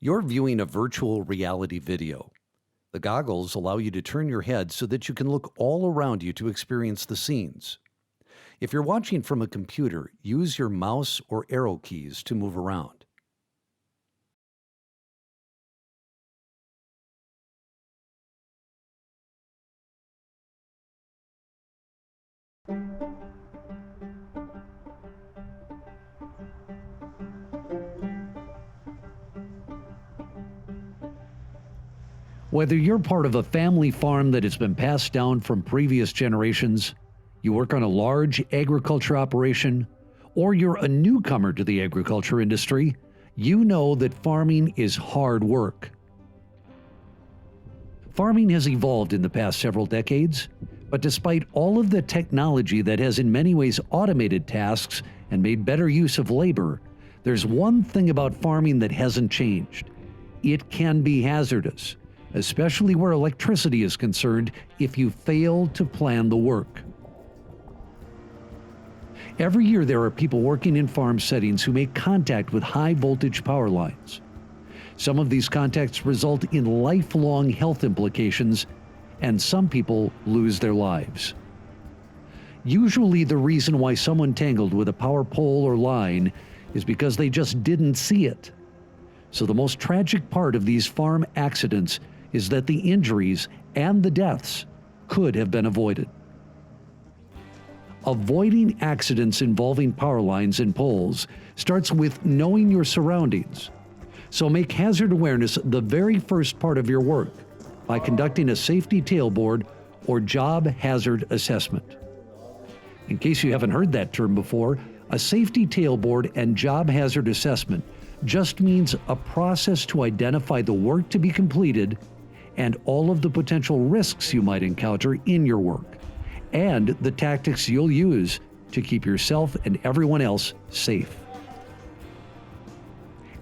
You're viewing a virtual reality video. The goggles allow you to turn your head so that you can look all around you to experience the scenes. If you're watching from a computer, use your mouse or arrow keys to move around. Whether you're part of a family farm that has been passed down from previous generations, you work on a large agriculture operation, or you're a newcomer to the agriculture industry, you know that farming is hard work. Farming has evolved in the past several decades, but despite all of the technology that has in many ways automated tasks and made better use of labor, there's one thing about farming that hasn't changed. It can be hazardous, especially where electricity is concerned, if you fail to plan the work. Every year there are people working in farm settings who make contact with high voltage power lines. Some of these contacts result in lifelong health implications, and some people lose their lives. Usually the reason why someone tangled with a power pole or line is because they just didn't see it. So the most tragic part of these farm accidents is that the injuries and the deaths could have been avoided. Avoiding accidents involving power lines and poles starts with knowing your surroundings. So make hazard awareness the very first part of your work by conducting a safety tailboard or job hazard assessment. In case you haven't heard that term before, a safety tailboard and job hazard assessment just means a process to identify the work to be completed and all of the potential risks you might encounter in your work, and the tactics you'll use to keep yourself and everyone else safe.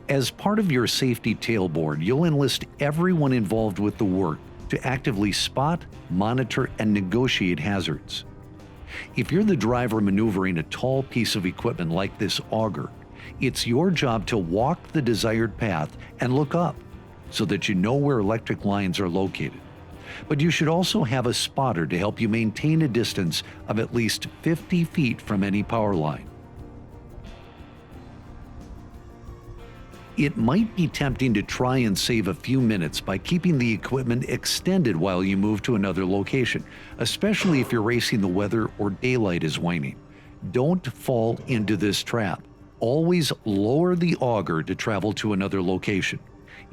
As part of your safety tailboard, you'll enlist everyone involved with the work to actively spot, monitor, and negotiate hazards. If you're the driver maneuvering a tall piece of equipment like this auger, it's your job to walk the desired path and look up so that you know where electric lines are located. But you should also have a spotter to help you maintain a distance of at least 50 feet from any power line. It might be tempting to try and save a few minutes by keeping the equipment extended while you move to another location, especially if you're racing the weather or daylight is waning. Don't fall into this trap. Always lower the auger to travel to another location.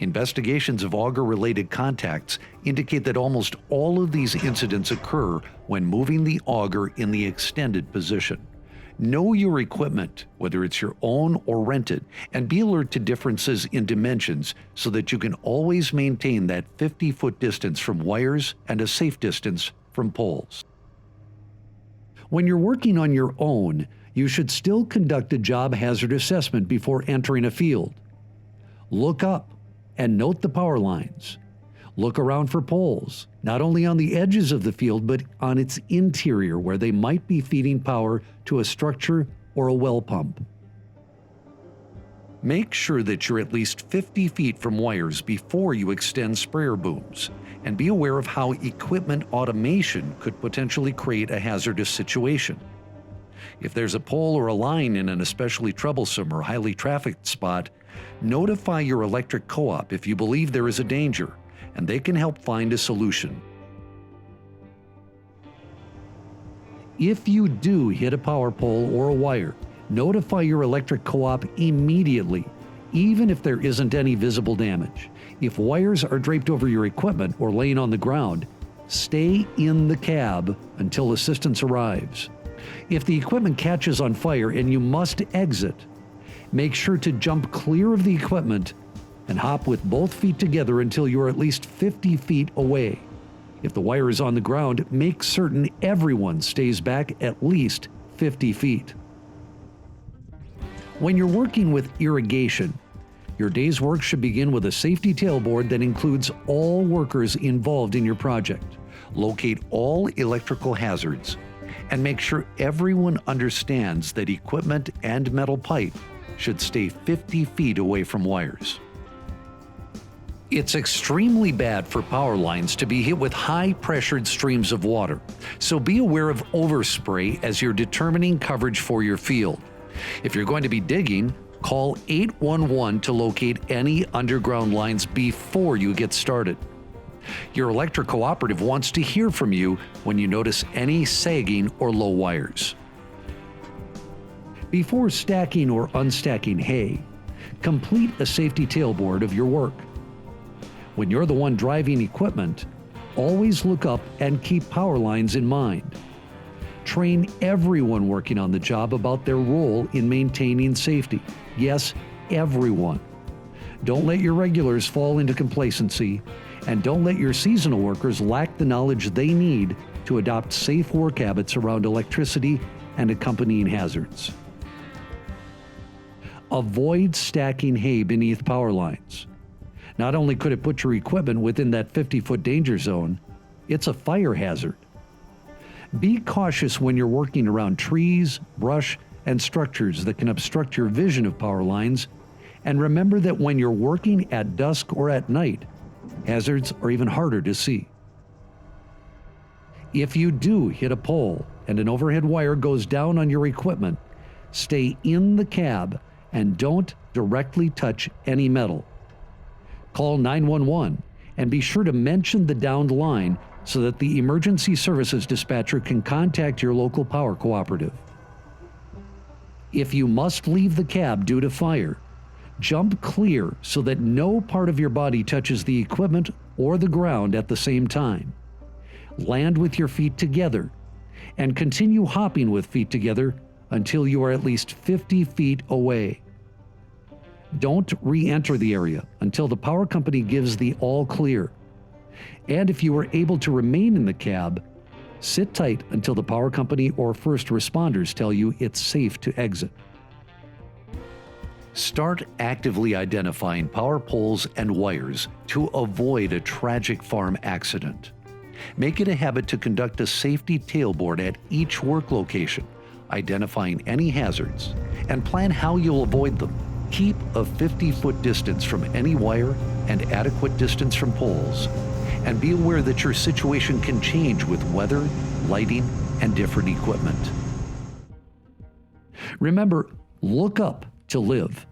Investigations of auger-related contacts indicate that almost all of these incidents occur when moving the auger in the extended position. Know your equipment, whether it's your own or rented, and be alert to differences in dimensions so that you can always maintain that 50-foot distance from wires and a safe distance from poles. When you're working on your own, you should still conduct a job hazard assessment before entering a field. Look up and note the power lines. Look around for poles, not only on the edges of the field, but on its interior where they might be feeding power to a structure or a well pump. Make sure that you're at least 50 feet from wires before you extend sprayer booms, and be aware of how equipment automation could potentially create a hazardous situation. If there's a pole or a line in an especially troublesome or highly trafficked spot, notify your electric co-op if you believe there is a danger, and they can help find a solution. If you do hit a power pole or a wire, notify your electric co-op immediately, even if there isn't any visible damage. If wires are draped over your equipment or laying on the ground, stay in the cab until assistance arrives. If the equipment catches on fire and you must exit, make sure to jump clear of the equipment and hop with both feet together until you're at least 50 feet away. If the wire is on the ground, make certain everyone stays back at least 50 feet. When you're working with irrigation, your day's work should begin with a safety tailboard that includes all workers involved in your project. Locate all electrical hazards and make sure everyone understands that equipment and metal pipe should stay 50 feet away from wires. It's extremely bad for power lines to be hit with high-pressured streams of water, so be aware of overspray as you're determining coverage for your field. If you're going to be digging, call 811 to locate any underground lines before you get started. Your electric cooperative wants to hear from you when you notice any sagging or low wires. Before stacking or unstacking hay, complete a safety tailboard of your work. When you're the one driving equipment, always look up and keep power lines in mind. Train everyone working on the job about their role in maintaining safety. Yes, everyone. Don't let your regulars fall into complacency, and don't let your seasonal workers lack the knowledge they need to adopt safe work habits around electricity and accompanying hazards. Avoid stacking hay beneath power lines. Not only could it put your equipment within that 50-foot danger zone, it's a fire hazard. Be cautious when you're working around trees, brush, and structures that can obstruct your vision of power lines, and remember that when you're working at dusk or at night, hazards are even harder to see. If you do hit a pole and an overhead wire goes down on your equipment, stay in the cab and don't directly touch any metal. Call 911 and be sure to mention the downed line so that the emergency services dispatcher can contact your local power cooperative. If you must leave the cab due to fire, jump clear so that no part of your body touches the equipment or the ground at the same time. Land with your feet together and continue hopping with feet together until you are at least 50 feet away. Don't re-enter the area until the power company gives the all clear. And if you are able to remain in the cab, sit tight until the power company or first responders tell you it's safe to exit. Start actively identifying power poles and wires to avoid a tragic farm accident. Make it a habit to conduct a safety tailboard at each work location, identifying any hazards, and plan how you'll avoid them. Keep a 50-foot distance from any wire and adequate distance from poles, and be aware that your situation can change with weather, lighting, and different equipment. Remember, look up to live.